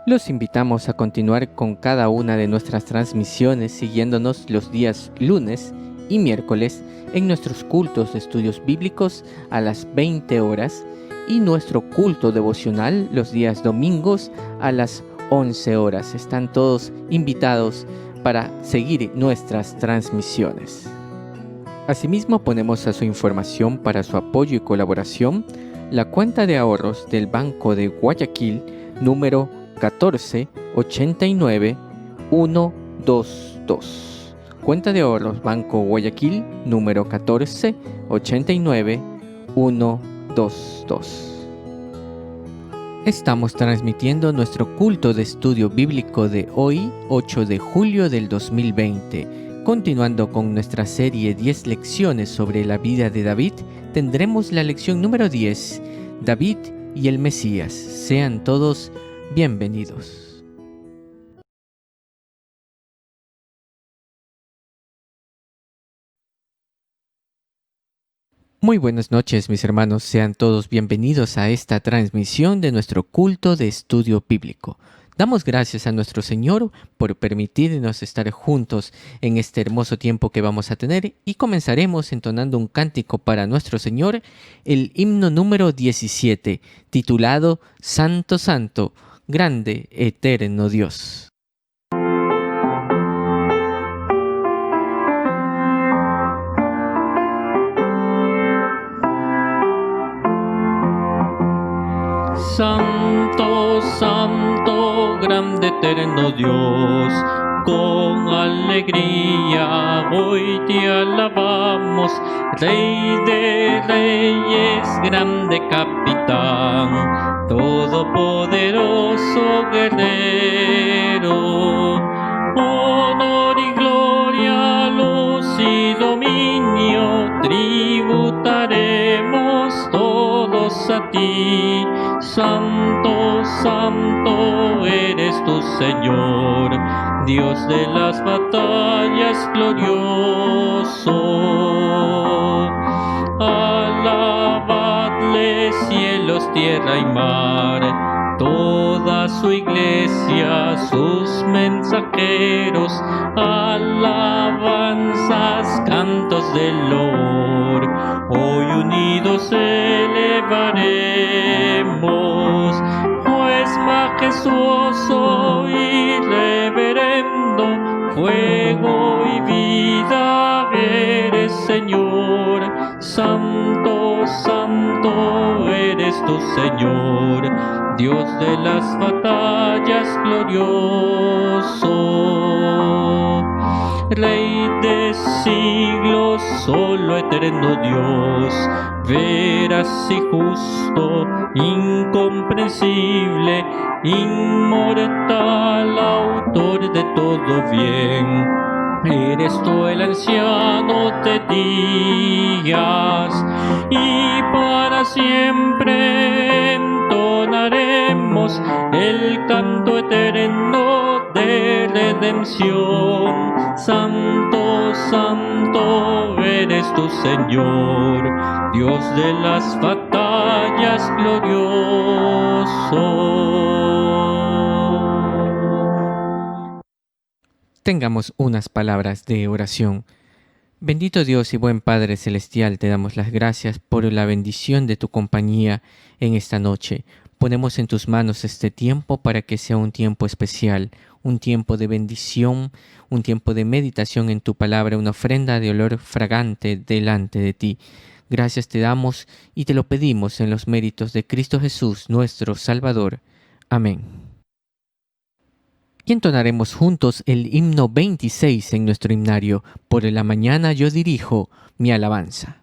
Los invitamos a continuar con cada una de nuestras transmisiones siguiéndonos los días lunes y miércoles en nuestros cultos de estudios bíblicos a las 20 horas y nuestro culto devocional los días domingos a las 11 horas. Están todos invitados para seguir nuestras transmisiones. Asimismo, ponemos a su información para su apoyo y colaboración la cuenta de ahorros del Banco de Guayaquil número 1489122. Cuenta de ahorros Banco Guayaquil número 1489122. Estamos transmitiendo nuestro culto de estudio bíblico de hoy, 8 de julio del 2020. Continuando con nuestra serie 10 lecciones sobre la vida de David, tendremos la lección número 10, David y el Mesías. Sean todos bienvenidos. Muy buenas noches, mis hermanos. Sean todos bienvenidos a esta transmisión de nuestro culto de estudio bíblico. Damos gracias a nuestro Señor por permitirnos estar juntos en este hermoso tiempo que vamos a tener y comenzaremos entonando un cántico para nuestro Señor, el himno número 17, titulado Santo, Santo, Grande, Eterno Dios. Santo, Santo, grande, eterno Dios, con alegría hoy te alabamos, Rey de reyes, grande capitán, todopoderoso guerrero. Honor y gloria, luz y dominio, tributaremos todos a ti. Santo, Santo eres tu Señor, Dios de las batallas glorioso. Alabadle cielos, tierra y mar, toda su iglesia, sus mensajeros, alabanzas, cantos de loor, hoy unidos elevaremos, pues majestuoso y reverendo, fuego y vida eres, Señor. Santo, Santo eres tu Señor, Dios de las batallas glorioso. Rey de siglos, solo eterno Dios, veraz y justo, incomprensible, inmortal, autor de todo bien. Eres tú el anciano de días, y para siempre entonaremos el canto eterno de redención. Santo, Santo eres tu Señor, Dios de las batallas glorioso. Tengamos unas palabras de oración. Bendito Dios y buen Padre Celestial, te damos las gracias por la bendición de tu compañía en esta noche. Ponemos en tus manos este tiempo para que sea un tiempo especial, un tiempo de bendición, un tiempo de meditación en tu palabra, una ofrenda de olor fragante delante de ti. Gracias te damos y te lo pedimos en los méritos de Cristo Jesús, nuestro Salvador. Amén. Y entonaremos juntos el himno 26 en nuestro himnario. Por la mañana yo dirijo mi alabanza.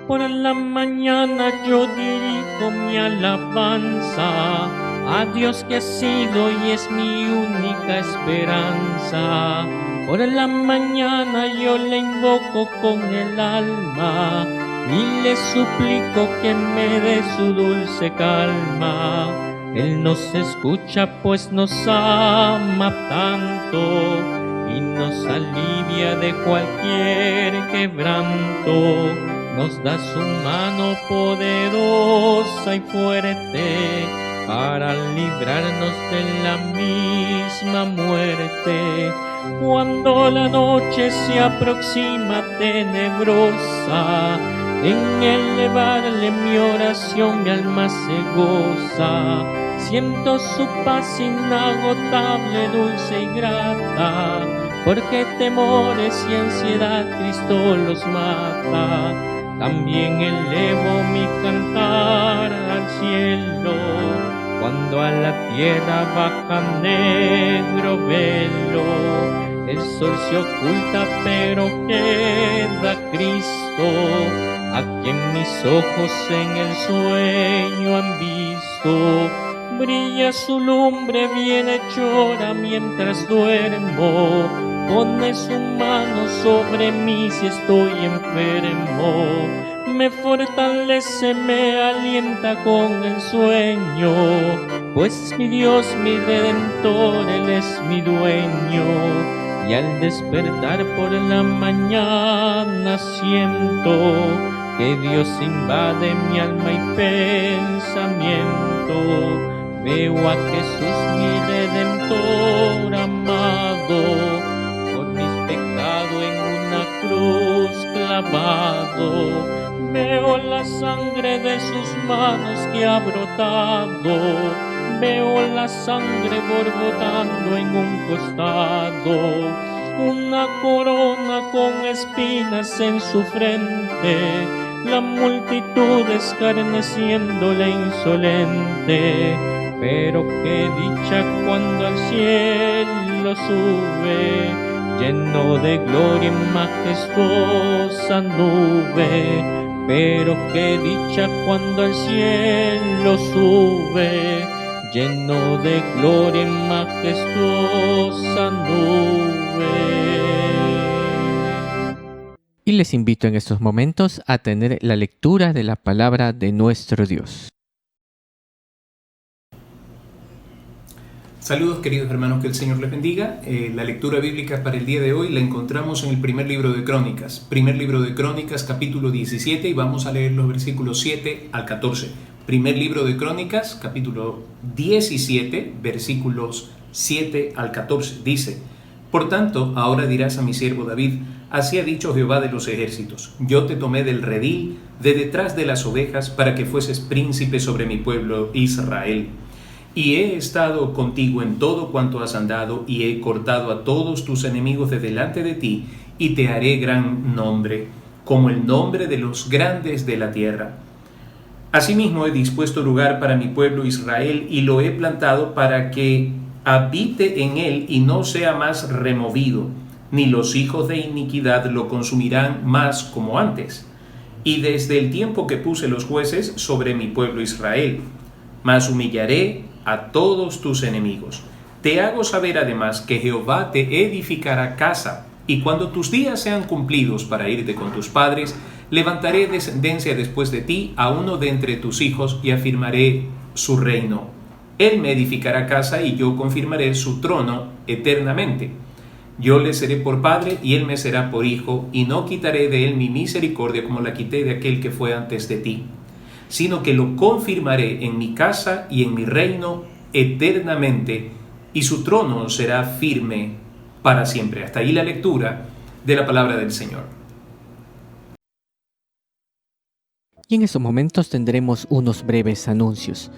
Por la mañana yo dirijo mi alabanza a Dios que ha sido y es mi única esperanza. Por la mañana yo le invoco con el alma y le suplico que me dé su dulce calma. Él nos escucha pues nos ama tanto y nos alivia de cualquier quebranto. Nos da su mano poderosa y fuerte para librarnos de la misma muerte. Cuando la noche se aproxima tenebrosa, en elevarle mi oración mi alma se goza. Siento su paz inagotable, dulce y grata, porque temores y ansiedad Cristo los mata. También elevo mi cantar al cielo, cuando a la tierra baja negro velo. El sol se oculta pero queda Cristo, a quien mis ojos en el sueño han visto. Brilla su lumbre bienhechora mientras duermo, pone su mano sobre mí si estoy enfermo. Me fortalece, me alienta con el sueño, pues mi Dios, mi Redentor, Él es mi dueño. Y al despertar por la mañana siento que Dios invade mi alma y pensamiento. Veo a Jesús mi Redentor amado, por mis pecados en una cruz clavado. Veo la sangre de sus manos que ha brotado, veo la sangre borbotando en un costado. Una corona con espinas en su frente, la multitud escarneciéndole insolente. Pero qué dicha cuando al cielo sube, lleno de gloria en majestuosa nube. Pero qué dicha cuando al cielo sube, lleno de gloria en majestuosa nube. Y les invito en estos momentos a tener la lectura de la palabra de nuestro Dios. Saludos queridos hermanos, que el Señor les bendiga. La lectura bíblica para el día de hoy la encontramos en el primer libro de Crónicas. Primer libro de Crónicas, capítulo 17, y vamos a leer los versículos 7 al 14. Primer libro de Crónicas, capítulo 17, versículos 7 al 14. Dice: Por tanto, ahora dirás a mi siervo David, así ha dicho Jehová de los ejércitos: Yo te tomé del redil, de detrás de las ovejas, para que fueses príncipe sobre mi pueblo Israel. Y he estado contigo en todo cuanto has andado, y he cortado a todos tus enemigos de delante de ti, y te haré gran nombre, como el nombre de los grandes de la tierra. Asimismo he dispuesto lugar para mi pueblo Israel, y lo he plantado para que habite en él y no sea más removido, ni los hijos de iniquidad lo consumirán más como antes. Y desde el tiempo que puse los jueces sobre mi pueblo Israel, mas humillaré a todos tus enemigos. Te hago saber además que Jehová te edificará casa, y cuando tus días sean cumplidos para irte con tus padres, levantaré descendencia después de ti a uno de entre tus hijos, y afirmaré su reino. Él me edificará casa, y yo confirmaré su trono eternamente. Yo le seré por padre, y él me será por hijo, y no quitaré de él mi misericordia como la quité de aquel que fue antes de ti, sino que lo confirmaré en mi casa y en mi reino eternamente, y su trono será firme para siempre. Hasta ahí la lectura de la palabra del Señor. Y en estos momentos tendremos unos breves anuncios.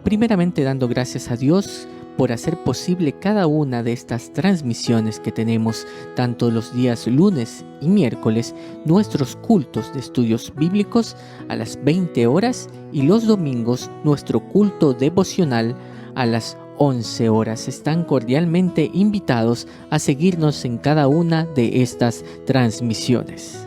Primeramente dando gracias a Dios por hacer posible cada una de estas transmisiones que tenemos tanto los días lunes y miércoles, nuestros cultos de estudios bíblicos a las 20 horas y los domingos nuestro culto devocional a las 11 horas. Están cordialmente invitados a seguirnos en cada una de estas transmisiones.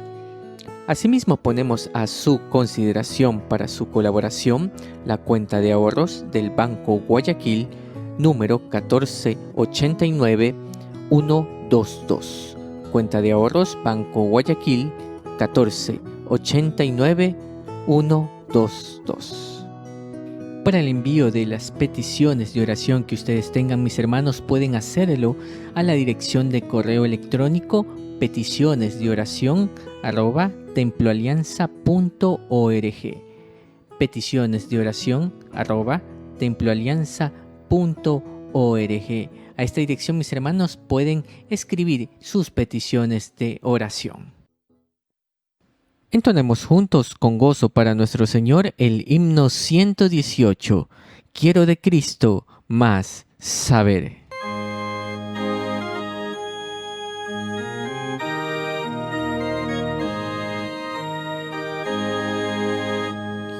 Asimismo, ponemos a su consideración para su colaboración la cuenta de ahorros del Banco Guayaquil, número 1489122. Cuenta de ahorros Banco Guayaquil 1489122. Para el envío de las peticiones de oración que ustedes tengan, mis hermanos, pueden hacerlo a la dirección de correo electrónico peticionesdeoración@temploalianza.org. peticionesdeoración@temploalianza.org. A esta dirección, mis hermanos, pueden escribir sus peticiones de oración. Entonemos juntos con gozo para nuestro Señor el himno 118. Quiero de Cristo más saber.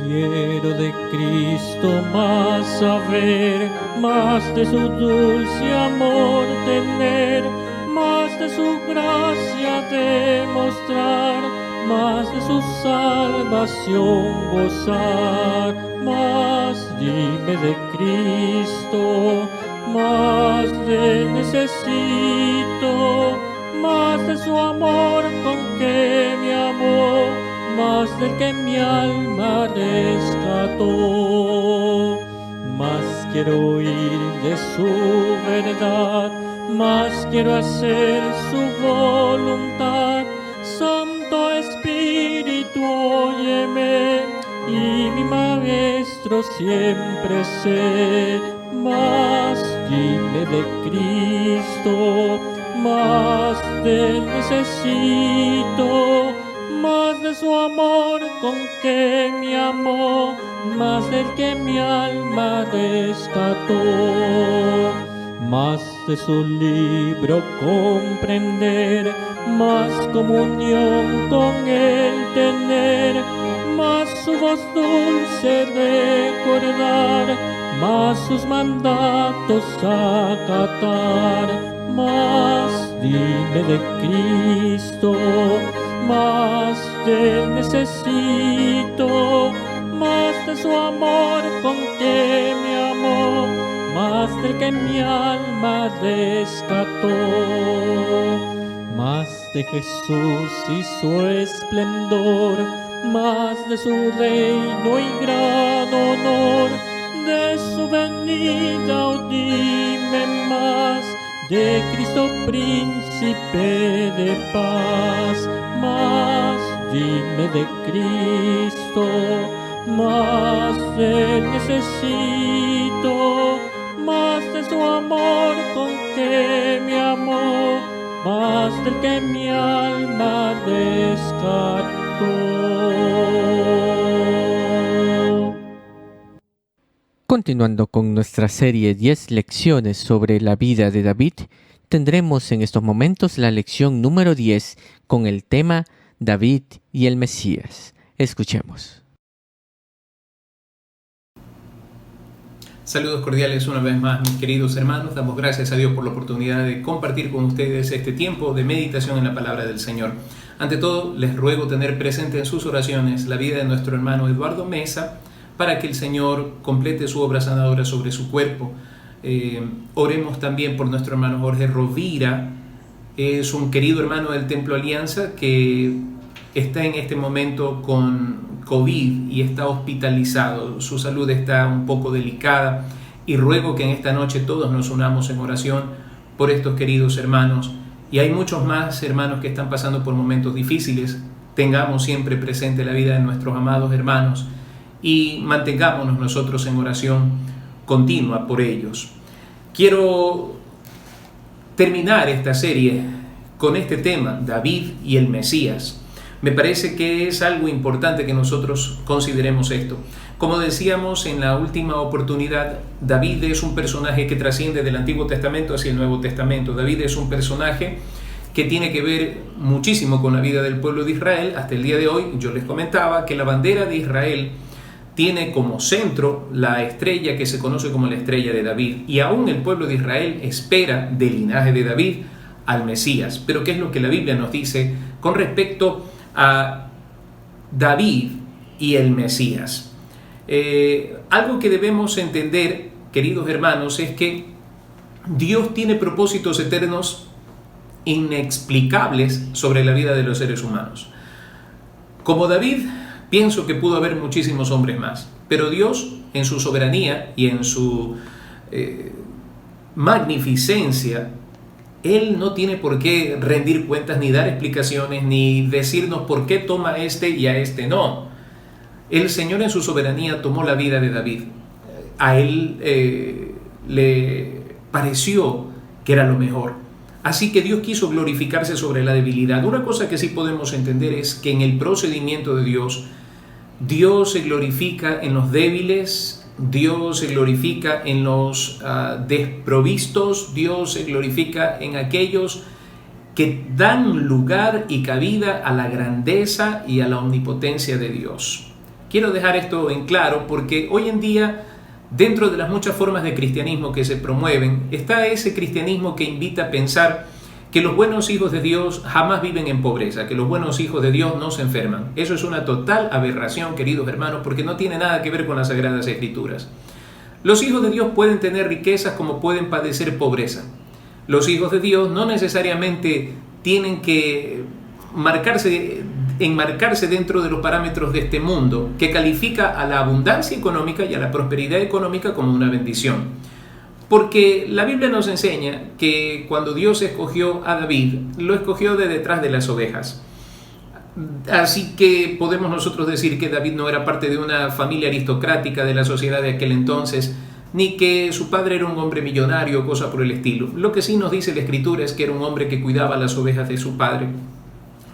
Quiero de Cristo más saber, más de su dulce amor tener, más de su gracia demostrar, más de su salvación gozar. Más dime de Cristo, más de él necesito, más de su amor con que me amó, más del que mi alma rescató. Más quiero oír de su verdad, más quiero hacer su voluntad. Santo Espíritu, óyeme, y mi Maestro siempre sé. Más dime de Cristo, más de él necesito, más de su amor con que me amó, más del que mi alma rescató. Más de su libro comprender, más comunión con él tener, más su voz dulce recordar, más sus mandatos acatar. Más dime de Cristo, más de él necesito, más de su amor con que me amó, más del que mi alma rescató. Más de Jesús y su esplendor, más de su reino y gran honor, de su venida, oh, dime más, de Cristo príncipe de paz. Más dime de Cristo, más de él necesito, más de su amor con que me amó, más del que mi alma rescató. Continuando con nuestra serie 10 lecciones sobre la vida de David, tendremos en estos momentos la lección número 10 con el tema David y el Mesías. Escuchemos. Saludos cordiales una vez más, mis queridos hermanos. Damos gracias a Dios por la oportunidad de compartir con ustedes este tiempo de meditación en la palabra del Señor. Ante todo, les ruego tener presente en sus oraciones la vida de nuestro hermano Eduardo Mesa, para que el Señor complete su obra sanadora sobre su cuerpo. Oremos también por nuestro hermano Jorge Rovira. Es un querido hermano del Templo Alianza que está en este momento con COVID y está hospitalizado. Su salud está un poco delicada y ruego que en esta noche todos nos unamos en oración por estos queridos hermanos. Y hay muchos más hermanos que están pasando por momentos difíciles. Tengamos siempre presente la vida de nuestros amados hermanos y mantengámonos nosotros en oración continua por ellos. Quiero terminar esta serie con este tema, David y el Mesías. Me parece que es algo importante que nosotros consideremos esto. Como decíamos en la última oportunidad, David es un personaje que trasciende del Antiguo Testamento hacia el Nuevo Testamento. David es un personaje que tiene que ver muchísimo con la vida del pueblo de Israel. Hasta el día de hoy yo les comentaba que la bandera de Israel tiene como centro la estrella que se conoce como la estrella de David. Y aún el pueblo de Israel espera del linaje de David al Mesías. Pero ¿qué es lo que la Biblia nos dice con respecto a David y el Mesías? Algo que debemos entender, queridos hermanos, es que Dios tiene propósitos eternos inexplicables sobre la vida de los seres humanos. Como David, pienso que pudo haber muchísimos hombres más, Pero Dios, en su soberanía y en su magnificencia, Él no tiene por qué rendir cuentas, ni dar explicaciones, ni decirnos por qué toma a este y a este no. El Señor en su soberanía tomó la vida de David. A Él le pareció que era lo mejor. Así que Dios quiso glorificarse sobre la debilidad. Una cosa que sí podemos entender es que en el procedimiento de Dios, Dios se glorifica en los débiles, Dios se glorifica en los desprovistos, Dios se glorifica en aquellos que dan lugar y cabida a la grandeza y a la omnipotencia de Dios. Quiero dejar esto en claro porque hoy en día, dentro de las muchas formas de cristianismo que se promueven, está ese cristianismo que invita a pensar que los buenos hijos de Dios jamás viven en pobreza, que los buenos hijos de Dios no se enferman. Eso es una total aberración, queridos hermanos, porque no tiene nada que ver con las Sagradas Escrituras. Los hijos de Dios pueden tener riquezas como pueden padecer pobreza. Los hijos de Dios no necesariamente tienen que enmarcarse dentro de los parámetros de este mundo, que califica a la abundancia económica y a la prosperidad económica como una bendición. Porque la Biblia nos enseña que cuando Dios escogió a David, lo escogió de detrás de las ovejas. Así que podemos nosotros decir que David no era parte de una familia aristocrática de la sociedad de aquel entonces, ni que su padre era un hombre millonario o cosa por el estilo. Lo que sí nos dice la Escritura es que era un hombre que cuidaba las ovejas de su padre.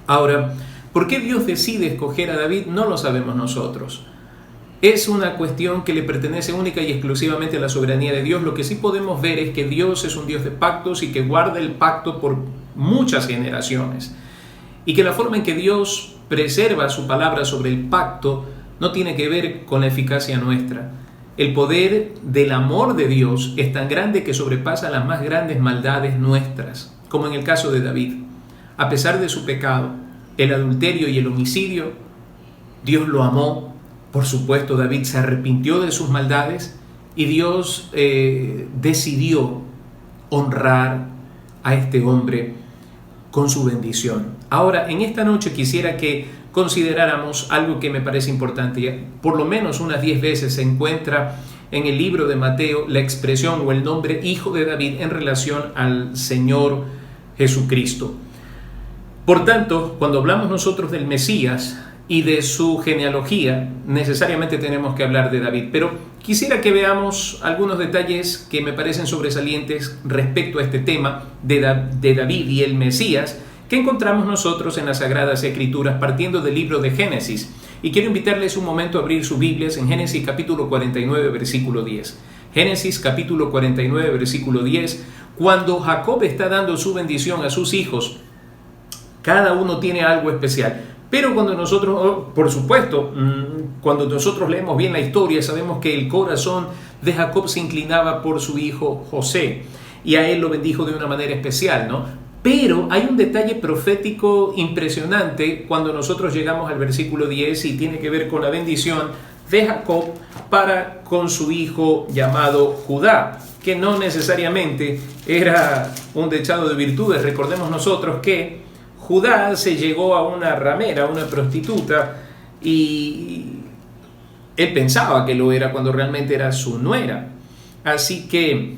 Ahora, ¿por qué Dios decide escoger a David? No lo sabemos nosotros. Es una cuestión que le pertenece única y exclusivamente a la soberanía de Dios. Lo que sí podemos ver es que Dios es un Dios de pactos y que guarda el pacto por muchas generaciones. Y que la forma en que Dios preserva su palabra sobre el pacto no tiene que ver con la eficacia nuestra. El poder del amor de Dios es tan grande que sobrepasa las más grandes maldades nuestras, como en el caso de David. A pesar de su pecado, el adulterio y el homicidio, Dios lo amó. Por supuesto, David se arrepintió de sus maldades y Dios decidió honrar a este hombre con su bendición. Ahora, en esta noche quisiera que consideráramos algo que me parece importante. Por lo menos unas 10 veces se encuentra en el libro de Mateo la expresión o el nombre Hijo de David en relación al Señor Jesucristo. Por tanto, cuando hablamos nosotros del Mesías y de su genealogía, necesariamente tenemos que hablar de David. Pero quisiera que veamos algunos detalles que me parecen sobresalientes respecto a este tema de David y el Mesías, que encontramos nosotros en las Sagradas Escrituras, partiendo del libro de Génesis. Y quiero invitarles un momento a abrir sus Biblias en Génesis capítulo 49, versículo 10. Génesis capítulo 49, versículo 10. Cuando Jacob está dando su bendición a sus hijos, cada uno tiene algo especial. Pero cuando nosotros, por supuesto, cuando nosotros leemos bien la historia, sabemos que el corazón de Jacob se inclinaba por su hijo José y a él lo bendijo de una manera especial, ¿no? Pero hay un detalle profético impresionante cuando nosotros llegamos al versículo 10 y tiene que ver con la bendición de Jacob para con su hijo llamado Judá, que no necesariamente era un dechado de virtudes. Recordemos nosotros que Judá se llegó a una ramera, a una prostituta, y él pensaba que lo era cuando realmente era su nuera. Así que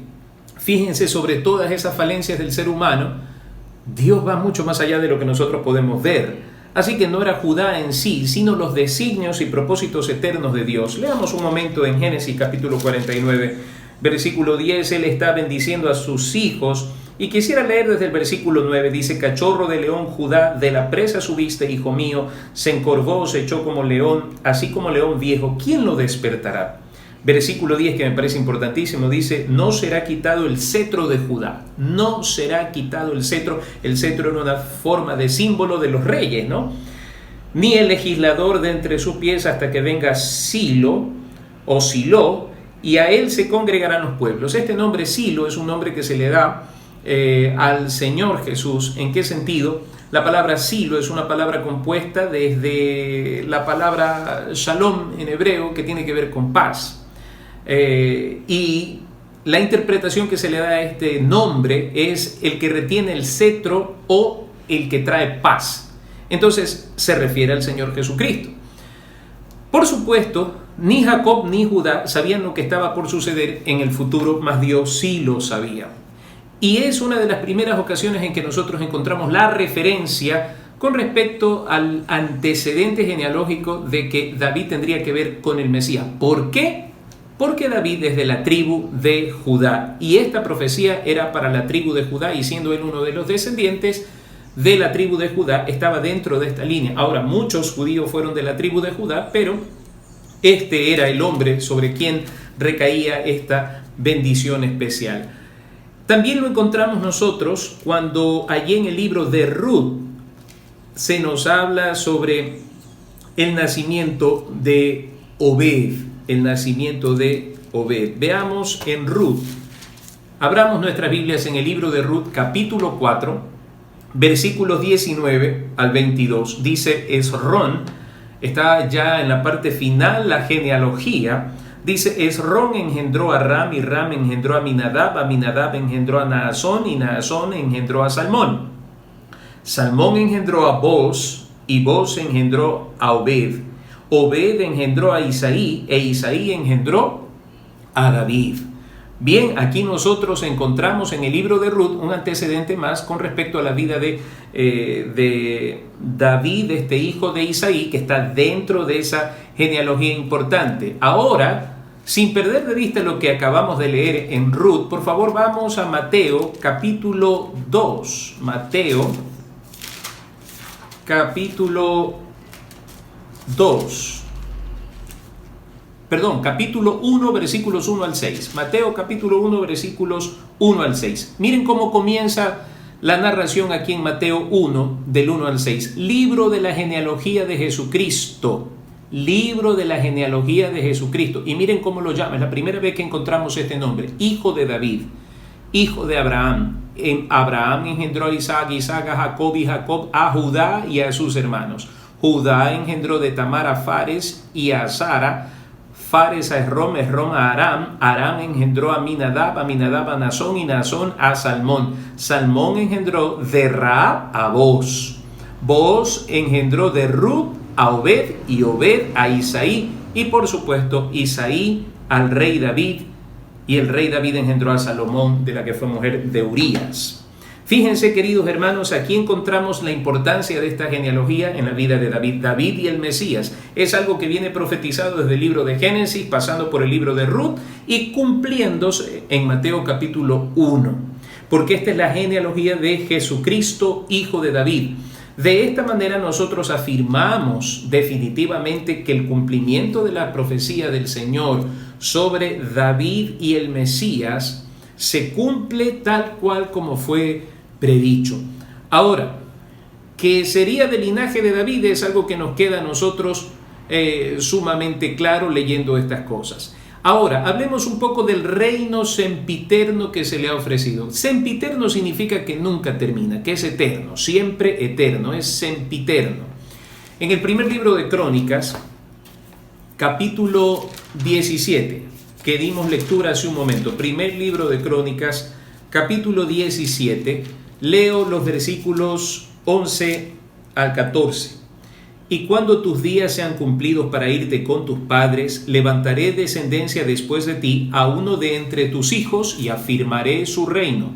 fíjense, sobre todas esas falencias del ser humano, Dios va mucho más allá de lo que nosotros podemos ver. Así que no era Judá en sí, sino los designios y propósitos eternos de Dios. Leamos un momento en Génesis capítulo 49, versículo 10. Él está bendiciendo a sus hijos. Y quisiera leer desde el versículo 9, dice: cachorro de león Judá, de la presa subiste, hijo mío, se encorvó, se echó como león, así como león viejo, ¿quién lo despertará? Versículo 10, que me parece importantísimo, dice: no será quitado el cetro de Judá, no será quitado el cetro era una forma de símbolo de los reyes, ¿no? Ni el legislador de entre sus pies hasta que venga Silo, o Siló, y a él se congregarán los pueblos. Este nombre Silo es un nombre que se le da al Señor Jesús. ¿En qué sentido? La palabra Silo es una palabra compuesta desde la palabra Shalom en hebreo, que tiene que ver con paz. Y la interpretación que se le da a este nombre es el que retiene el cetro o el que trae paz. Entonces se refiere al Señor Jesucristo. Por supuesto, Ni Jacob ni Judá sabían lo que estaba por suceder en el futuro, mas Dios sí lo sabía. Y es una de las primeras ocasiones en que nosotros encontramos la referencia con respecto al antecedente genealógico de que David tendría que ver con el Mesías. ¿Por qué? Porque David es de la tribu de Judá, y esta profecía era para la tribu de Judá, y siendo él uno de los descendientes de la tribu de Judá, estaba dentro de esta línea. Ahora, muchos judíos fueron de la tribu de Judá, pero este era el hombre sobre quien recaía esta bendición especial. También lo encontramos nosotros cuando allí en el libro de Ruth se nos habla sobre el nacimiento de Obed. El nacimiento de Obed. Veamos en Ruth. Abramos nuestras Biblias en el libro de Ruth, capítulo 4, versículos 19 al 22. Dice Esrón, está ya en la parte final la genealogía. Dice, Esrón engendró a Ram, y Ram engendró a Aminadab engendró a Naasón, y Naasón engendró a Salmón. Salmón engendró a Boz, y Boz engendró a Obed. Obed engendró a Isaí, e Isaí engendró a David. Bien, aquí nosotros encontramos en el libro de Ruth un antecedente más con respecto a la vida de David, este hijo de Isaí, que está dentro de esa genealogía importante. Ahora, sin perder de vista lo que acabamos de leer en Ruth, por favor vamos a Mateo capítulo 2. Mateo capítulo 2. Perdón, capítulo 1, versículos 1 al 6. Mateo capítulo 1, versículos 1 al 6. Miren cómo comienza la narración aquí en Mateo 1, del 1 al 6. Libro de la genealogía de Jesucristo. Libro de la genealogía de Jesucristo. Y miren cómo lo llama. Es la primera vez que encontramos este nombre. Hijo de David. Hijo de Abraham. Abraham engendró a Isaac, Isaac a Jacob, y Jacob a Judá y a sus hermanos. Judá engendró de Tamar a Fares y a Sara. Fares a Esrom, Esrom a Aram. Aram engendró a Aminadab, Aminadab a Naasón, y Naasón a Salmón. Salmón engendró de Rahab a Boz. Boz engendró de Ruth a Obed, y Obed a Isaí, y por supuesto Isaí al rey David, y el rey David engendró a Salomón, de la que fue mujer de Urías. Fíjense, queridos hermanos, aquí encontramos la importancia de esta genealogía en la vida de David. David y el Mesías es algo que viene profetizado desde el libro de Génesis, pasando por el libro de Ruth y cumpliéndose en Mateo capítulo 1, porque esta es la genealogía de Jesucristo, hijo de David. De esta manera nosotros afirmamos definitivamente que el cumplimiento de la profecía del Señor sobre David y el Mesías se cumple tal cual como fue predicho. Ahora, que sería del linaje de David es algo que nos queda a nosotros sumamente claro leyendo estas cosas. Ahora, hablemos un poco del reino sempiterno que se le ha ofrecido. Sempiterno significa que nunca termina, que es eterno, siempre eterno, es sempiterno. En el primer libro de Crónicas, capítulo 17, que dimos lectura hace un momento, primer libro de Crónicas, capítulo 17, leo los versículos 11 al 14. Y cuando tus días sean cumplidos para irte con tus padres, levantaré descendencia después de ti a uno de entre tus hijos y afirmaré su reino.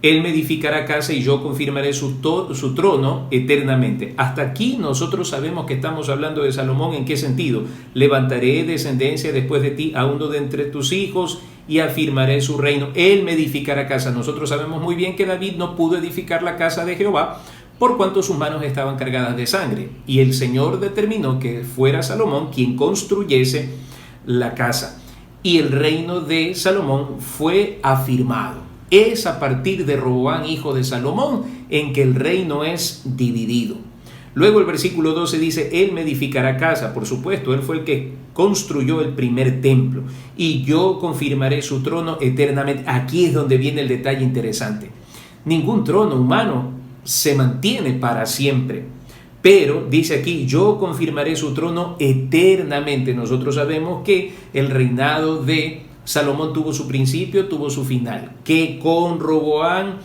Él me edificará casa y yo confirmaré su trono eternamente. Hasta aquí nosotros sabemos que estamos hablando de Salomón. ¿En qué sentido? Levantaré descendencia después de ti a uno de entre tus hijos y afirmaré su reino. Él me edificará casa. Nosotros sabemos muy bien que David no pudo edificar la casa de Jehová por cuanto sus manos estaban cargadas de sangre. Y el Señor determinó que fuera Salomón quien construyese la casa. Y el reino de Salomón fue afirmado. Es a partir de Roboam, hijo de Salomón, en que el reino es dividido. Luego el versículo 12 dice, Él me edificará casa. Por supuesto, Él fue el que construyó el primer templo. Y yo confirmaré su trono eternamente. Aquí es donde viene el detalle interesante. Ningún trono humano se mantiene para siempre. Pero dice aquí, yo confirmaré su trono eternamente. Nosotros sabemos que el reinado de Salomón tuvo su principio, tuvo su final, que con Roboam,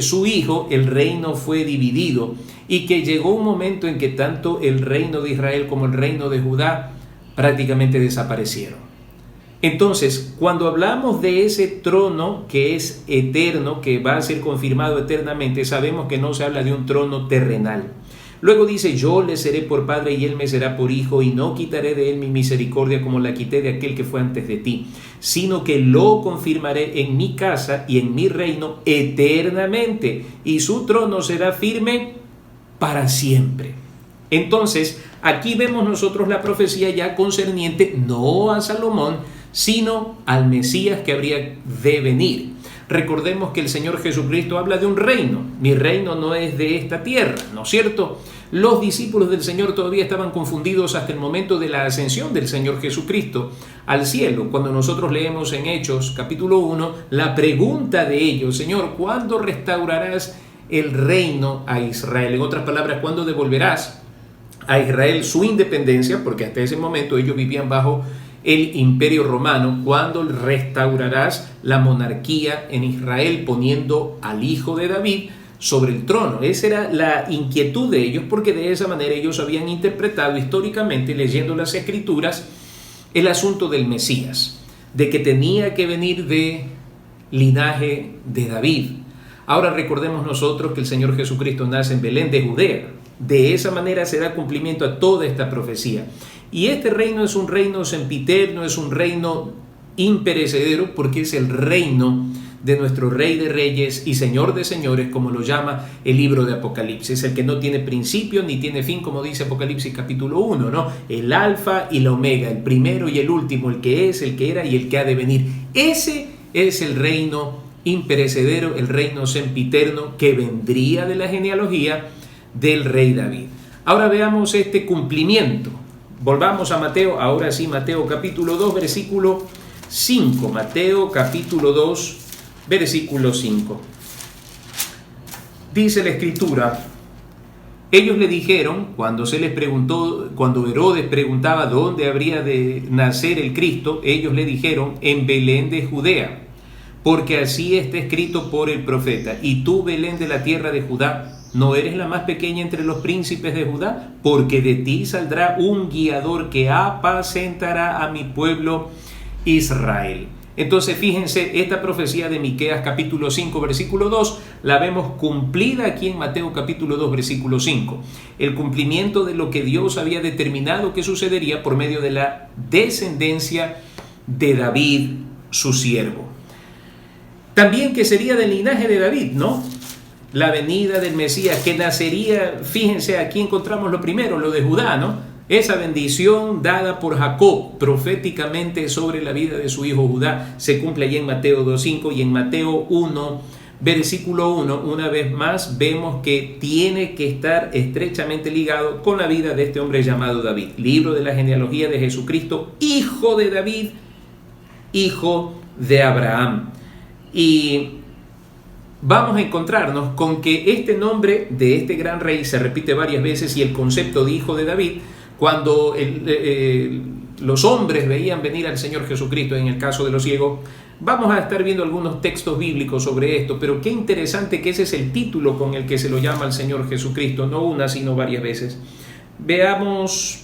su hijo, el reino fue dividido y que llegó un momento en que tanto el reino de Israel como el reino de Judá prácticamente desaparecieron. Entonces, cuando hablamos de ese trono que es eterno, que va a ser confirmado eternamente, sabemos que no se habla de un trono terrenal. Luego dice, yo le seré por padre y él me será por hijo, y no quitaré de él mi misericordia como la quité de aquel que fue antes de ti, sino que lo confirmaré en mi casa y en mi reino eternamente, y su trono será firme para siempre. Entonces, aquí vemos nosotros la profecía ya concerniente no a Salomón, sino al Mesías que habría de venir. Recordemos que el Señor Jesucristo habla de un reino. Mi reino no es de esta tierra, ¿no es cierto? Los discípulos del Señor todavía estaban confundidos hasta el momento de la ascensión del Señor Jesucristo al cielo. Cuando nosotros leemos en Hechos capítulo 1, la pregunta de ellos, Señor, ¿cuándo restaurarás el reino a Israel? En otras palabras, ¿cuándo devolverás a Israel su independencia? Porque hasta ese momento ellos vivían bajo el imperio romano. ¿Cuándo restaurarás la monarquía en Israel poniendo al hijo de David sobre el trono? Esa era la inquietud de ellos, porque de esa manera ellos habían interpretado históricamente, leyendo las escrituras, el asunto del Mesías, de que tenía que venir de linaje de David. Ahora recordemos nosotros que el Señor Jesucristo nace en Belén de Judea. De esa manera se da cumplimiento a toda esta profecía. Y este reino es un reino sempiterno, es un reino imperecedero, porque es el reino de nuestro Rey de Reyes y Señor de Señores, como lo llama el libro de Apocalipsis, el que no tiene principio ni tiene fin, como dice Apocalipsis capítulo 1, ¿no? El alfa y la omega, el primero y el último, el que es, el que era y el que ha de venir. Ese es el reino imperecedero, el reino sempiterno que vendría de la genealogía del rey David. Ahora veamos este cumplimiento. Volvamos a Mateo, ahora sí, Mateo capítulo 2, versículo 5. Mateo capítulo 2, versículo 5. Dice la escritura, ellos le dijeron, cuando se les preguntó, cuando Herodes preguntaba dónde habría de nacer el Cristo, ellos le dijeron, en Belén de Judea, porque así está escrito por el profeta, y tú, Belén de la tierra de Judá, ¿no eres la más pequeña entre los príncipes de Judá? Porque de ti saldrá un guiador que apacentará a mi pueblo Israel. Entonces fíjense, esta profecía de Miqueas capítulo 5 versículo 2 la vemos cumplida aquí en Mateo capítulo 2 versículo 5. El cumplimiento de lo que Dios había determinado que sucedería por medio de la descendencia de David, su siervo. También que sería del linaje de David, ¿no? La venida del Mesías que nacería, fíjense, aquí encontramos lo primero, lo de Judá, ¿no? Esa bendición dada por Jacob proféticamente sobre la vida de su hijo Judá se cumple allí en Mateo 2.5 y en Mateo 1, versículo 1, una vez más vemos que tiene que estar estrechamente ligado con la vida de este hombre llamado David. Libro de la genealogía de Jesucristo, hijo de David, hijo de Abraham. Y vamos a encontrarnos con que este nombre de este gran rey se repite varias veces, y el concepto de hijo de David, cuando los hombres veían venir al Señor Jesucristo, en el caso de los ciegos, vamos a estar viendo algunos textos bíblicos sobre esto, pero qué interesante que ese es el título con el que se lo llama al Señor Jesucristo, no una sino varias veces. Veamos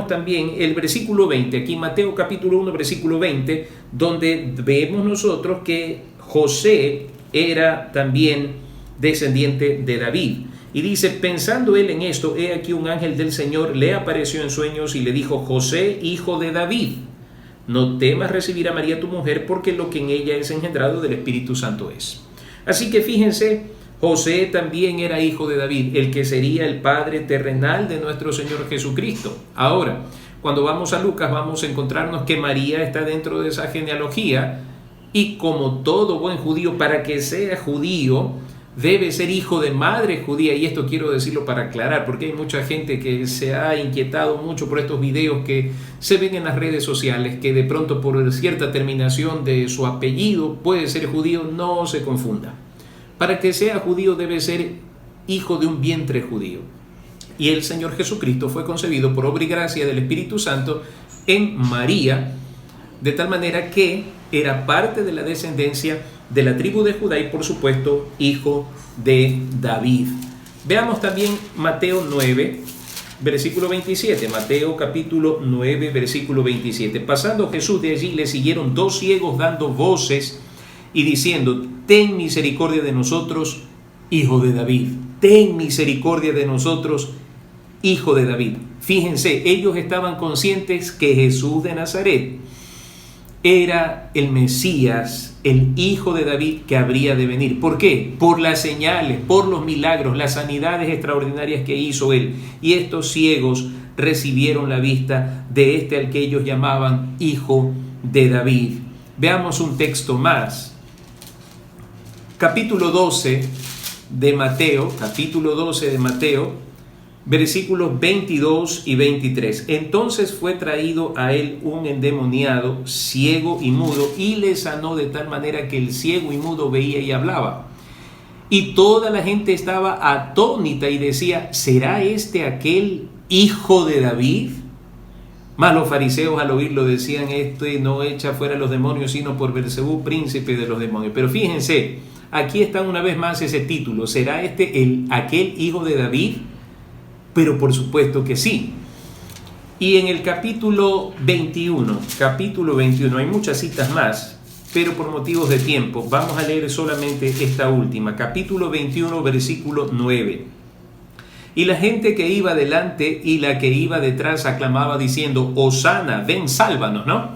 también el versículo 20, aquí Mateo capítulo 1 versículo 20, donde vemos nosotros que José era también descendiente de David. Y dice, pensando él en esto, he aquí un ángel del Señor le apareció en sueños y le dijo, José, hijo de David, no temas recibir a María tu mujer, porque lo que en ella es engendrado del Espíritu Santo es. Así que fíjense, José también era hijo de David, el que sería el padre terrenal de nuestro Señor Jesucristo. Ahora, cuando vamos a Lucas, vamos a encontrarnos que María está dentro de esa genealogía, y como todo buen judío, para que sea judío, debe ser hijo de madre judía. Y esto quiero decirlo para aclarar, porque hay mucha gente que se ha inquietado mucho por estos videos que se ven en las redes sociales, que de pronto por cierta terminación de su apellido puede ser judío. No se confunda. Para que sea judío debe ser hijo de un vientre judío. Y el Señor Jesucristo fue concebido por obra y gracia del Espíritu Santo en María, de tal manera que era parte de la descendencia de la tribu de Judá y, por supuesto, hijo de David. Veamos también Mateo 9, versículo 27, Mateo capítulo 9, versículo 27. Pasando Jesús de allí, le siguieron dos ciegos dando voces y diciendo: ten misericordia de nosotros, hijo de David. Ten misericordia de nosotros, hijo de David. Fíjense, ellos estaban conscientes que Jesús de Nazaret era el Mesías, el hijo de David que habría de venir. ¿Por qué? Por las señales, por los milagros, las sanidades extraordinarias que hizo él. Y estos ciegos recibieron la vista de este al que ellos llamaban hijo de David. Veamos un texto más. Capítulo 12 de Mateo, versículos 22 y 23. Entonces fue traído a él un endemoniado, ciego y mudo, y le sanó de tal manera que el ciego y mudo veía y hablaba. Y toda la gente estaba atónita y decía: ¿será este aquel hijo de David? Mas los fariseos al oírlo decían: este no echa fuera los demonios, sino por Beelzebú, príncipe de los demonios. Pero fíjense, aquí está una vez más ese título: ¿será este aquel hijo de David? Pero por supuesto que sí. Y en el capítulo 21, hay muchas citas más, pero por motivos de tiempo vamos a leer solamente esta última. Capítulo 21, versículo 9. Y la gente que iba delante y la que iba detrás aclamaba diciendo: Hosana, ven, sálvanos, ¿no?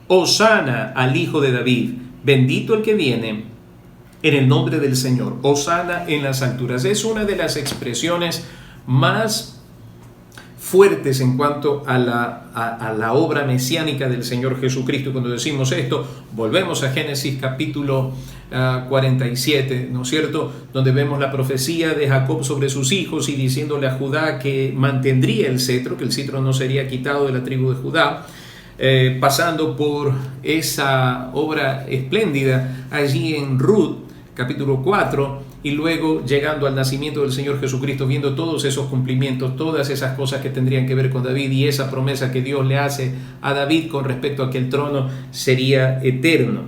Hosana al hijo de David, bendito el que viene en el nombre del Señor. Hosana en las alturas. Es una de las expresiones más fuertes en cuanto a la obra mesiánica del Señor Jesucristo. Cuando decimos esto, volvemos a Génesis capítulo 47, ¿no es cierto?, donde vemos la profecía de Jacob sobre sus hijos y diciéndole a Judá que mantendría el cetro, que el cetro no sería quitado de la tribu de Judá, pasando por esa obra espléndida allí en Ruth, capítulo 4, y luego llegando al nacimiento del Señor Jesucristo, viendo todos esos cumplimientos, todas esas cosas que tendrían que ver con David y esa promesa que Dios le hace a David con respecto a que el trono sería eterno.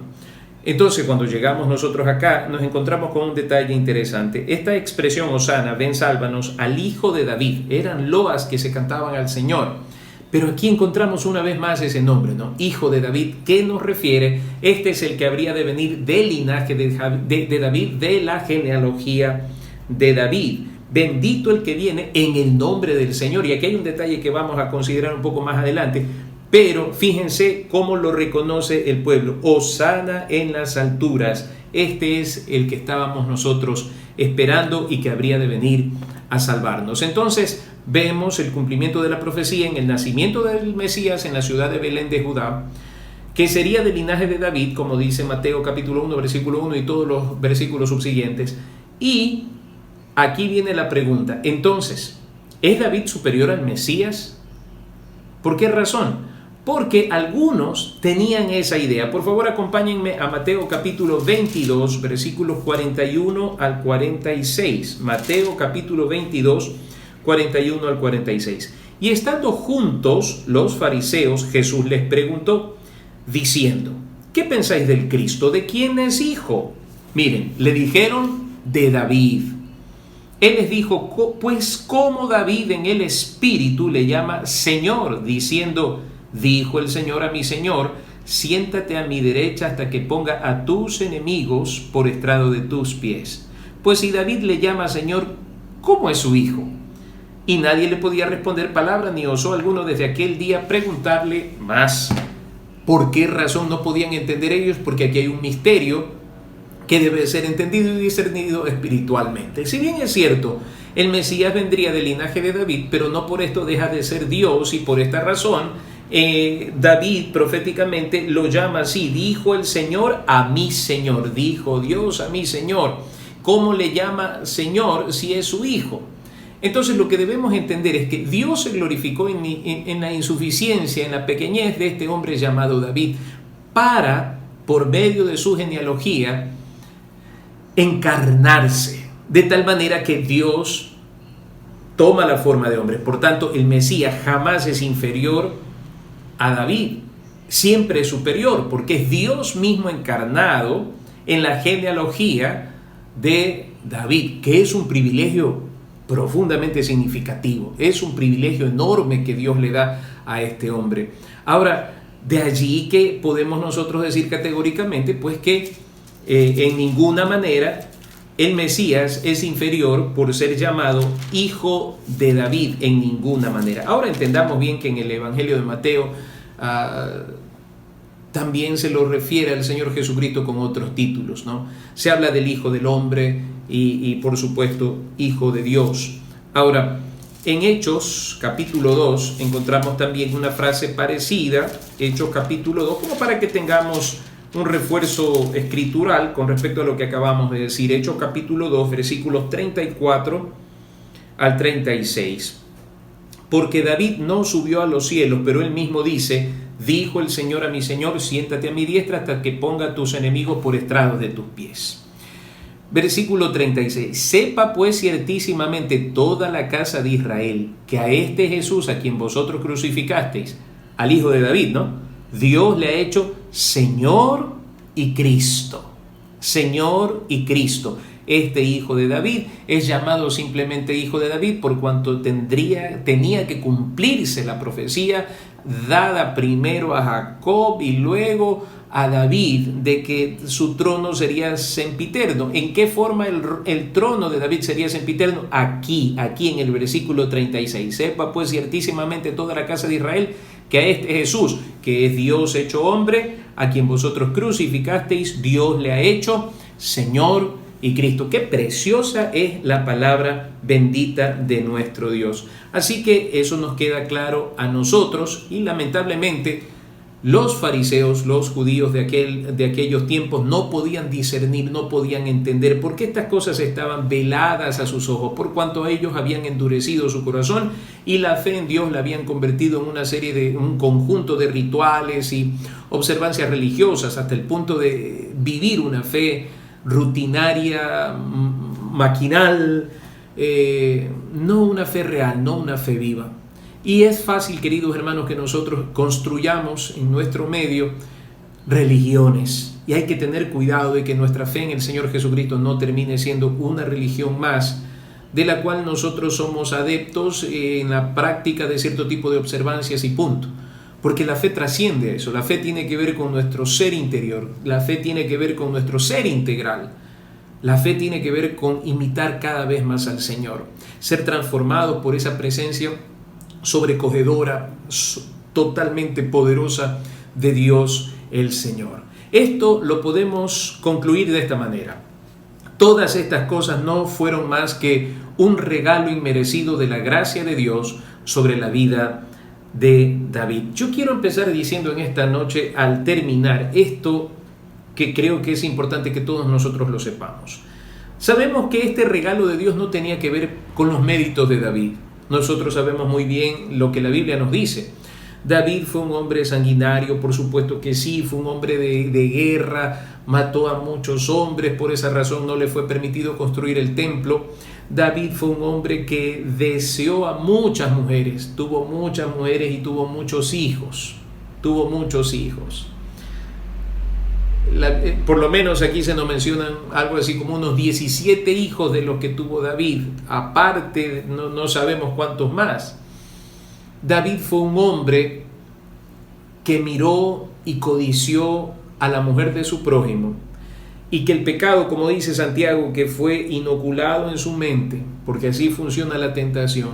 Entonces, cuando llegamos nosotros acá, nos encontramos con un detalle interesante. Esta expresión Hosana, ven, sálvanos, al hijo de David, eran loas que se cantaban al Señor. Pero aquí encontramos una vez más ese nombre, ¿no? Hijo de David, ¿qué nos refiere? Este es el que habría de venir del linaje de David, de la genealogía de David. Bendito el que viene en el nombre del Señor. Y aquí hay un detalle que vamos a considerar un poco más adelante, pero fíjense cómo lo reconoce el pueblo. Hosana en las alturas. Este es el que estábamos nosotros esperando y que habría de venir a salvarnos. Entonces, vemos el cumplimiento de la profecía en el nacimiento del Mesías en la ciudad de Belén de Judá, que sería del linaje de David, como dice Mateo capítulo 1, versículo 1 y todos los versículos subsiguientes. Y aquí viene la pregunta: entonces, ¿es David superior al Mesías? ¿Por qué razón? Porque algunos tenían esa idea. Por favor, acompáñenme a Mateo capítulo 22, versículos 41 al 46. Mateo capítulo 22, 41 al 46. Y estando juntos los fariseos, Jesús les preguntó, diciendo: ¿qué pensáis del Cristo? ¿De quién es hijo? Miren, le dijeron: de David. Él les dijo: pues como David en el espíritu le llama Señor, diciendo: dijo el Señor a mi Señor, siéntate a mi derecha hasta que ponga a tus enemigos por estrado de tus pies. Pues si David le llama Señor, ¿cómo es su hijo? Y nadie le podía responder palabra, ni osó alguno desde aquel día preguntarle más. ¿Por qué razón no podían entender ellos? Porque aquí hay un misterio que debe ser entendido y discernido espiritualmente. Si bien es cierto, el Mesías vendría del linaje de David, pero no por esto deja de ser Dios, y por esta razón David proféticamente lo llama así: dijo el Señor a mi Señor, dijo Dios a mi Señor. ¿Cómo le llama Señor si es su hijo? Entonces lo que debemos entender es que Dios se glorificó en la insuficiencia, en la pequeñez de este hombre llamado David, para, por medio de su genealogía, encarnarse, de tal manera que Dios toma la forma de hombre. Por tanto, el Mesías jamás es inferior a David, siempre es superior, porque es Dios mismo encarnado en la genealogía de David, que es un privilegio profundamente significativo. Es un privilegio enorme que Dios le da a este hombre. Ahora, de allí que podemos nosotros decir categóricamente, pues que en ninguna manera el Mesías es inferior por ser llamado hijo de David, en ninguna manera. Ahora entendamos bien que en el Evangelio de Mateo también se lo refiere al Señor Jesucristo con otros títulos, ¿no? Se habla del Hijo del Hombre y por supuesto Hijo de Dios. Ahora, en Hechos capítulo 2 encontramos también una frase parecida, Hechos capítulo 2, como para que tengamos un refuerzo escritural con respecto a lo que acabamos de decir. Hechos capítulo 2, versículos 34 al 36. Porque David no subió a los cielos, pero él mismo dice: dijo el Señor a mi Señor, siéntate a mi diestra hasta que ponga a tus enemigos por estrados de tus pies. Versículo 36. Sepa pues ciertísimamente toda la casa de Israel que a este Jesús a quien vosotros crucificasteis, al hijo de David, ¿no?, Dios le ha hecho Señor y Cristo. Señor y Cristo. Este hijo de David es llamado simplemente hijo de David por cuanto tenía que cumplirse la profecía dada primero a Jacob y luego a David de que su trono sería sempiterno. ¿En qué forma el trono de David sería sempiterno? Aquí en el versículo 36. Sepa pues ciertísimamente toda la casa de Israel que a este Jesús, que es Dios hecho hombre, a quien vosotros crucificasteis, Dios le ha hecho Señor y Cristo. Qué preciosa es la palabra bendita de nuestro Dios. Así que eso nos queda claro a nosotros, y lamentablemente los fariseos, los judíos de aquellos tiempos no podían discernir, no podían entender por qué estas cosas estaban veladas a sus ojos, por cuanto ellos habían endurecido su corazón y la fe en Dios la habían convertido en un conjunto de rituales y observancias religiosas, hasta el punto de vivir una fe rutinaria, maquinal, no una fe real, no una fe viva. Y es fácil, queridos hermanos, que nosotros construyamos en nuestro medio religiones, y hay que tener cuidado de que nuestra fe en el Señor Jesucristo no termine siendo una religión más de la cual nosotros somos adeptos en la práctica de cierto tipo de observancias y punto. Porque la fe trasciende a eso. La fe tiene que ver con nuestro ser interior, la fe tiene que ver con nuestro ser integral, la fe tiene que ver con imitar cada vez más al Señor, ser transformados por esa presencia sobrecogedora, totalmente poderosa de Dios el Señor. Esto lo podemos concluir de esta manera: todas estas cosas no fueron más que un regalo inmerecido de la gracia de Dios sobre la vida de David. Yo quiero empezar diciendo en esta noche, al terminar, esto que creo que es importante que todos nosotros lo sepamos. Sabemos que este regalo de Dios no tenía que ver con los méritos de David. Nosotros sabemos muy bien lo que la Biblia nos dice. David fue un hombre sanguinario, por supuesto que sí, fue un hombre de guerra, mató a muchos hombres, por esa razón no le fue permitido construir el templo. David fue un hombre que deseó a muchas mujeres, tuvo muchas mujeres y tuvo muchos hijos. Por lo menos aquí se nos mencionan algo así como unos 17 hijos de los que tuvo David. Aparte, no sabemos cuántos más. David fue un hombre que miró y codició a la mujer de su prójimo, y que el pecado, como dice Santiago, que fue inoculado en su mente, porque así funciona la tentación,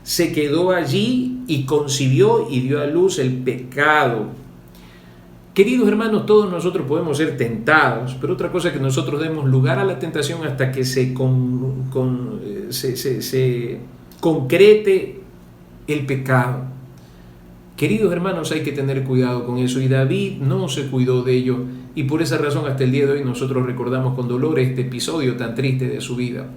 se quedó allí y concibió y dio a luz el pecado. Queridos hermanos, todos nosotros podemos ser tentados, pero otra cosa es que nosotros demos lugar a la tentación hasta que se concrete el pecado. Queridos hermanos, hay que tener cuidado con eso, y David no se cuidó de ello, y por esa razón hasta el día de hoy nosotros recordamos con dolor este episodio tan triste de su vida.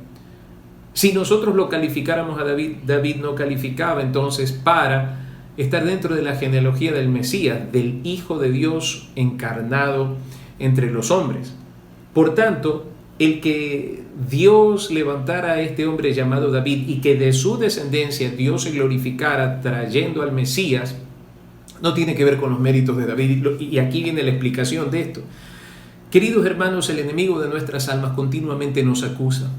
Si nosotros lo calificáramos a David, David no calificaba entonces para estar dentro de la genealogía del Mesías, del Hijo de Dios encarnado entre los hombres. Por tanto, el que Dios levantara a este hombre llamado David y que de su descendencia Dios se glorificara trayendo al Mesías, no tiene que ver con los méritos de David. Y aquí viene la explicación de esto. Queridos hermanos, el enemigo de nuestras almas continuamente nos acusa.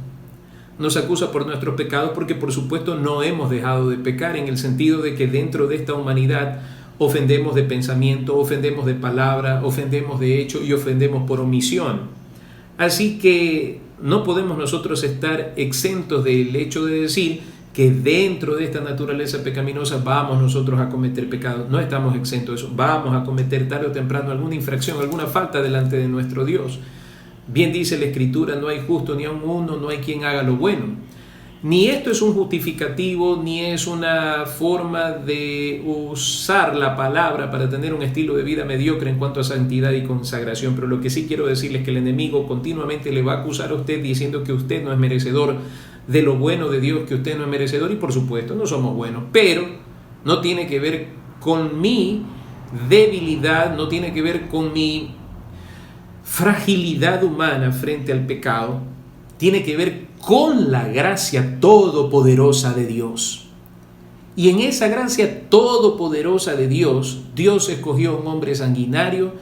nos acusa por nuestros pecados porque por supuesto no hemos dejado de pecar, en el sentido de que dentro de esta humanidad ofendemos de pensamiento, ofendemos de palabra, ofendemos de hecho y ofendemos por omisión. Así que no podemos nosotros estar exentos del hecho de decir que dentro de esta naturaleza pecaminosa vamos nosotros a cometer pecados. No estamos exentos de eso. Vamos a cometer tarde o temprano alguna infracción, alguna falta delante de nuestro Dios. Bien dice la Escritura, no hay justo ni aun uno, no hay quien haga lo bueno. Ni esto es un justificativo, ni es una forma de usar la palabra para tener un estilo de vida mediocre en cuanto a santidad y consagración. Pero lo que sí quiero decirles es que el enemigo continuamente le va a acusar a usted diciendo que usted no es merecedor de lo bueno de Dios, que usted no es merecedor, y por supuesto no somos buenos, pero no tiene que ver con mi debilidad, no tiene que ver con mi fragilidad humana frente al pecado, tiene que ver con la gracia todopoderosa de Dios. Y en esa gracia todopoderosa de Dios, Dios escogió a un hombre sanguinario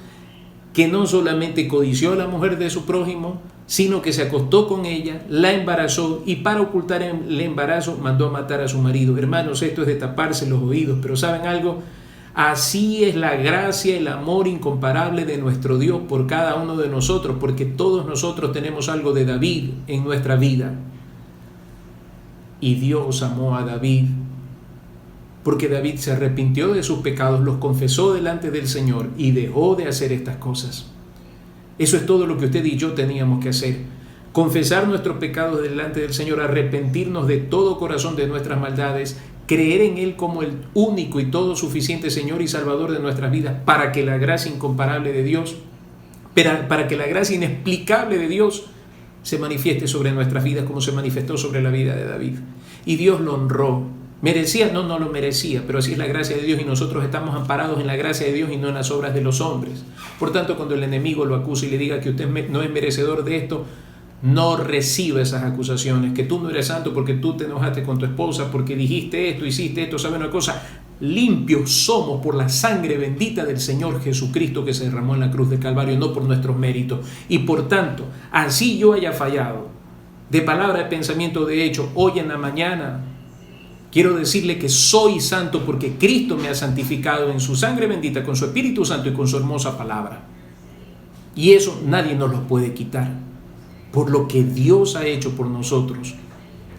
que no solamente codició a la mujer de su prójimo, sino que se acostó con ella, la embarazó y para ocultar el embarazo mandó a matar a su marido. Hermanos, esto es de taparse los oídos, pero ¿saben algo? Así es la gracia, el amor incomparable de nuestro Dios por cada uno de nosotros, porque todos nosotros tenemos algo de David en nuestra vida. Y Dios amó a David, porque David se arrepintió de sus pecados, los confesó delante del Señor y dejó de hacer estas cosas. Eso es todo lo que usted y yo teníamos que hacer. Confesar nuestros pecados delante del Señor, arrepentirnos de todo corazón de nuestras maldades, creer en Él como el único y todo suficiente Señor y Salvador de nuestras vidas, para que la gracia incomparable de Dios, para que la gracia inexplicable de Dios se manifieste sobre nuestras vidas como se manifestó sobre la vida de David. Y Dios lo honró. ¿Merecía? No, no lo merecía, pero así es la gracia de Dios y nosotros estamos amparados en la gracia de Dios y no en las obras de los hombres. Por tanto, cuando el enemigo lo acusa y le diga que usted no es merecedor de esto, no reciba esas acusaciones, que tú no eres santo porque tú te enojaste con tu esposa, porque dijiste esto, hiciste esto. ¿Sabe una cosa? Limpios somos por la sangre bendita del Señor Jesucristo que se derramó en la cruz de Calvario, no por nuestros méritos. Y por tanto, así yo haya fallado de palabra, de pensamiento, de hecho, hoy en la mañana, quiero decirle que soy santo porque Cristo me ha santificado en su sangre bendita, con su Espíritu Santo y con su hermosa palabra. Y eso nadie nos lo puede quitar, por lo que Dios ha hecho por nosotros.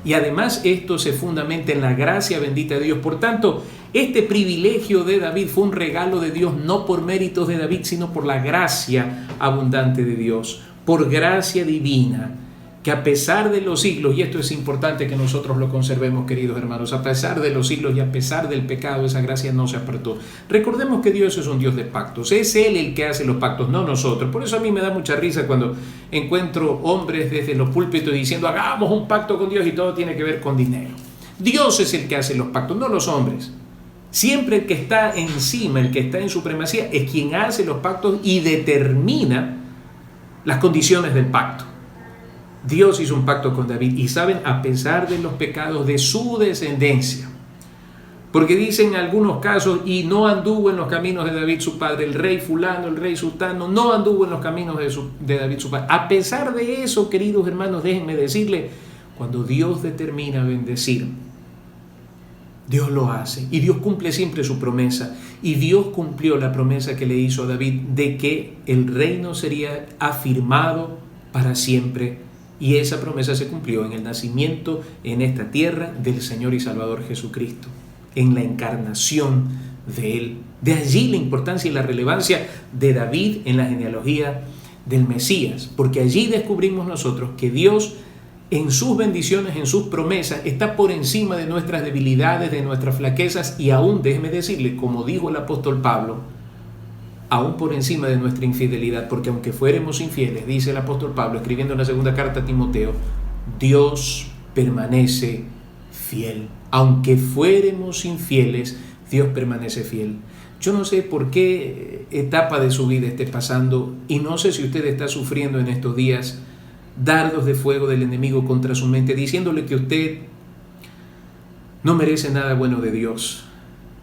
Y además esto se fundamenta en la gracia bendita de Dios. Por tanto, este privilegio de David fue un regalo de Dios, no por méritos de David, sino por la gracia abundante de Dios, por gracia divina, que a pesar de los siglos, y esto es importante que nosotros lo conservemos, queridos hermanos, a pesar de los siglos y a pesar del pecado, esa gracia no se apartó. Recordemos que Dios es un Dios de pactos, es Él el que hace los pactos, no nosotros. Por eso a mí me da mucha risa cuando encuentro hombres desde los púlpitos diciendo hagamos un pacto con Dios y todo tiene que ver con dinero. Dios es el que hace los pactos, no los hombres. Siempre el que está encima, el que está en supremacía, es quien hace los pactos y determina las condiciones del pacto. Dios hizo un pacto con David y saben, a pesar de los pecados de su descendencia, porque dicen en algunos casos, y no anduvo en los caminos de David su padre, el rey fulano, el rey sultano, no anduvo en los caminos de David su padre. A pesar de eso, queridos hermanos, déjenme decirle, cuando Dios determina bendecir, Dios lo hace y Dios cumple siempre su promesa, y Dios cumplió la promesa que le hizo a David de que el reino sería afirmado para siempre. Y esa promesa se cumplió en el nacimiento en esta tierra del Señor y Salvador Jesucristo, en la encarnación de Él. De allí la importancia y la relevancia de David en la genealogía del Mesías, porque allí descubrimos nosotros que Dios en sus bendiciones, en sus promesas, está por encima de nuestras debilidades, de nuestras flaquezas y aún, déjeme decirle, como dijo el apóstol Pablo, aún por encima de nuestra infidelidad, porque aunque fuéramos infieles, dice el apóstol Pablo, escribiendo en la segunda carta a Timoteo, Dios permanece fiel. Aunque fuéramos infieles, Dios permanece fiel. Yo no sé por qué etapa de su vida esté pasando y no sé si usted está sufriendo en estos días dardos de fuego del enemigo contra su mente, diciéndole que usted no merece nada bueno de Dios,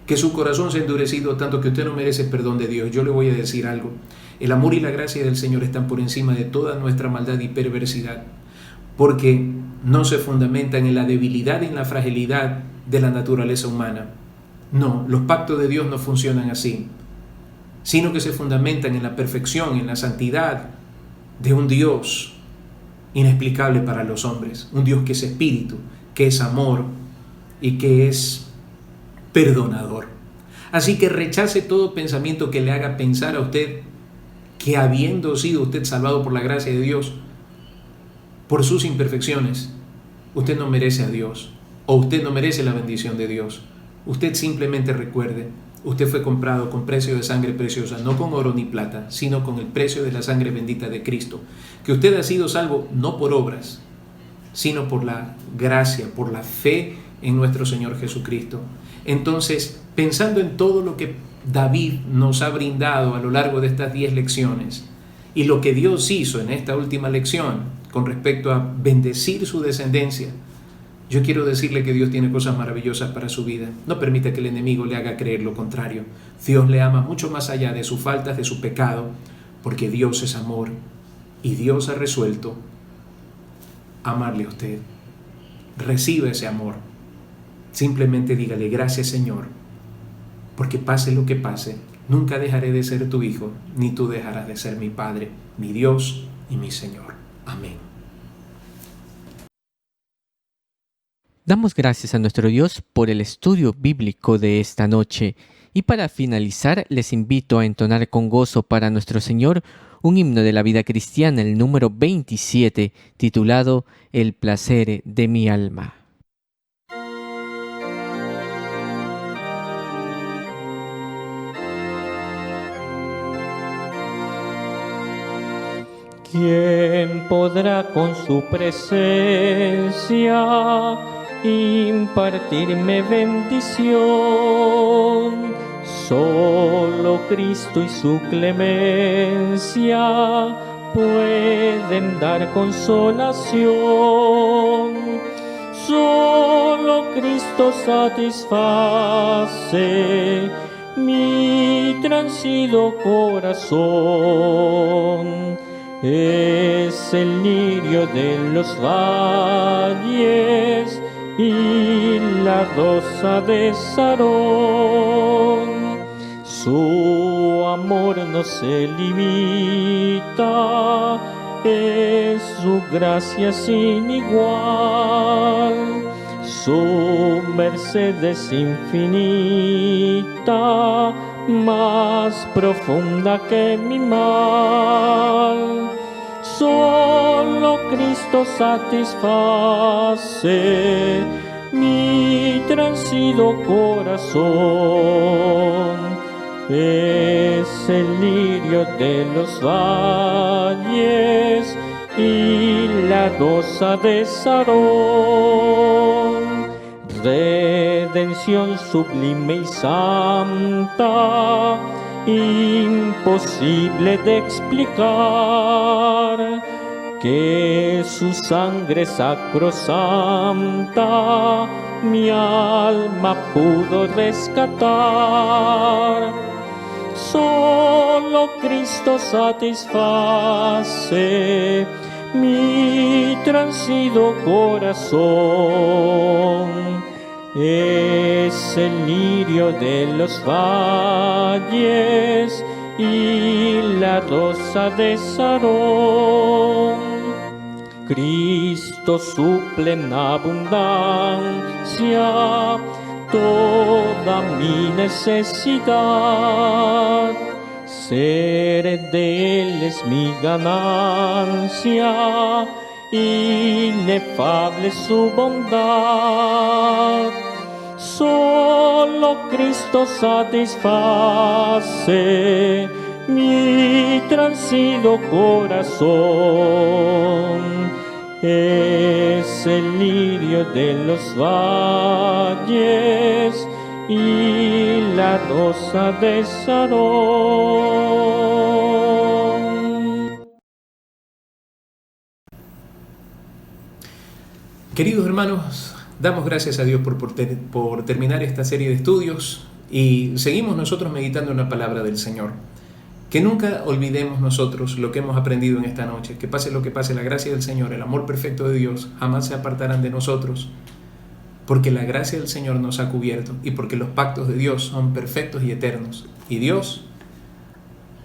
que su corazón se ha endurecido tanto que usted no merece perdón de Dios. Yo le voy a decir algo: el amor y la gracia del Señor están por encima de toda nuestra maldad y perversidad, porque no se fundamentan en la debilidad y en la fragilidad de la naturaleza humana. No, los pactos de Dios no funcionan así, sino que se fundamentan en la perfección, en la santidad de un Dios inexplicable para los hombres, un Dios que es espíritu, que es amor y que es perdonador. Así que rechace todo pensamiento que le haga pensar a usted que, habiendo sido usted salvado por la gracia de Dios, por sus imperfecciones, usted no merece a Dios o usted no merece la bendición de Dios. Usted simplemente recuerde, usted fue comprado con precio de sangre preciosa, no con oro ni plata, sino con el precio de la sangre bendita de Cristo. Que usted ha sido salvo no por obras, sino por la gracia, por la fe en nuestro Señor Jesucristo. Entonces, pensando en todo lo que David nos ha brindado a lo largo de estas 10 lecciones y lo que Dios hizo en esta última lección con respecto a bendecir su descendencia, yo quiero decirle que Dios tiene cosas maravillosas para su vida. No permita que el enemigo le haga creer lo contrario. Dios le ama mucho más allá de sus faltas, de su pecado, porque Dios es amor y Dios ha resuelto amarle a usted. Reciba ese amor. Simplemente dígale: gracias, Señor, porque pase lo que pase, nunca dejaré de ser tu hijo, ni tú dejarás de ser mi Padre, mi Dios y mi Señor. Amén. Damos gracias a nuestro Dios por el estudio bíblico de esta noche. Y para finalizar, les invito a entonar con gozo para nuestro Señor un himno de la vida cristiana, el número 27, titulado El placer de mi alma. ¿Quién podrá con su presencia impartirme bendición? Solo Cristo y su clemencia pueden dar consolación. Solo Cristo satisface mi transido corazón. Es el lirio de los valles y la rosa de Sarón. Su amor no se limita, es su gracia sin igual. Su merced es infinita, más profunda que mi mal. Solo Cristo satisface mi transido corazón. Es el lirio de los valles y la rosa de Sarón. Redención sublime y santa, imposible de explicar, que su sangre sacrosanta mi alma pudo rescatar. Solo Cristo satisface mi transido corazón. Es el lirio de los valles y la rosa de Sarón. Cristo suple en abundancia toda mi necesidad. Ser de Él es mi ganancia, inefable su bondad. Solo Cristo satisface mi transido corazón. Es el lirio de los valles y la rosa de Sarón. Queridos hermanos, damos gracias a Dios por terminar esta serie de estudios y seguimos nosotros meditando en la palabra del Señor. Que nunca olvidemos nosotros lo que hemos aprendido en esta noche. Que pase lo que pase, la gracia del Señor, el amor perfecto de Dios jamás se apartarán de nosotros, porque la gracia del Señor nos ha cubierto y porque los pactos de Dios son perfectos y eternos. Y Dios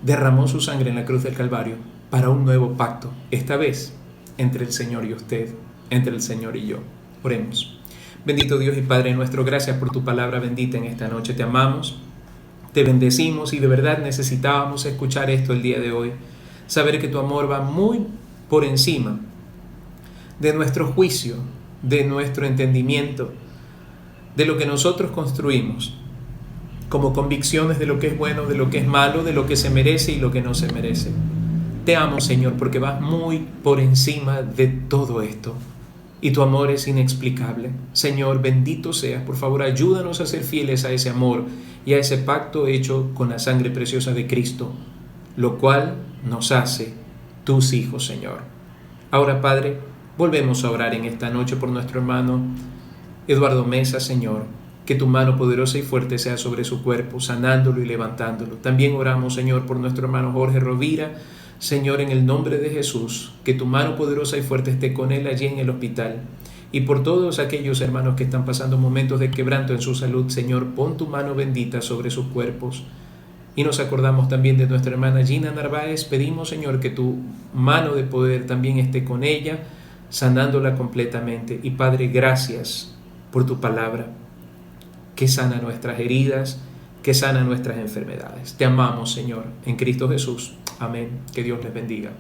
derramó su sangre en la cruz del Calvario para un nuevo pacto, esta vez entre el Señor y usted, entre el Señor y yo. Oremos. Bendito Dios y Padre nuestro, gracias por tu palabra bendita en esta noche. Te amamos, te bendecimos y de verdad necesitábamos escuchar esto el día de hoy. Saber que tu amor va muy por encima de nuestro juicio, de nuestro entendimiento, de lo que nosotros construimos como convicciones de lo que es bueno, de lo que es malo, de lo que se merece y lo que no se merece. Te amo, Señor, porque vas muy por encima de todo esto y tu amor es inexplicable. Señor, bendito seas. Por favor, ayúdanos a ser fieles a ese amor y a ese pacto hecho con la sangre preciosa de Cristo, lo cual nos hace tus hijos, Señor. Ahora, Padre, volvemos a orar en esta noche por nuestro hermano Eduardo Mesa, Señor. Que tu mano poderosa y fuerte sea sobre su cuerpo, sanándolo y levantándolo. También oramos, Señor, por nuestro hermano Jorge Rovira. Señor, en el nombre de Jesús, que tu mano poderosa y fuerte esté con él allí en el hospital. Y por todos aquellos hermanos que están pasando momentos de quebranto en su salud, Señor, pon tu mano bendita sobre sus cuerpos. Y nos acordamos también de nuestra hermana Gina Narváez. Pedimos, Señor, que tu mano de poder también esté con ella, sanándola completamente. Y Padre, gracias por tu palabra, que sana nuestras heridas, que sana nuestras enfermedades. Te amamos, Señor, en Cristo Jesús. Amén. Que Dios les bendiga.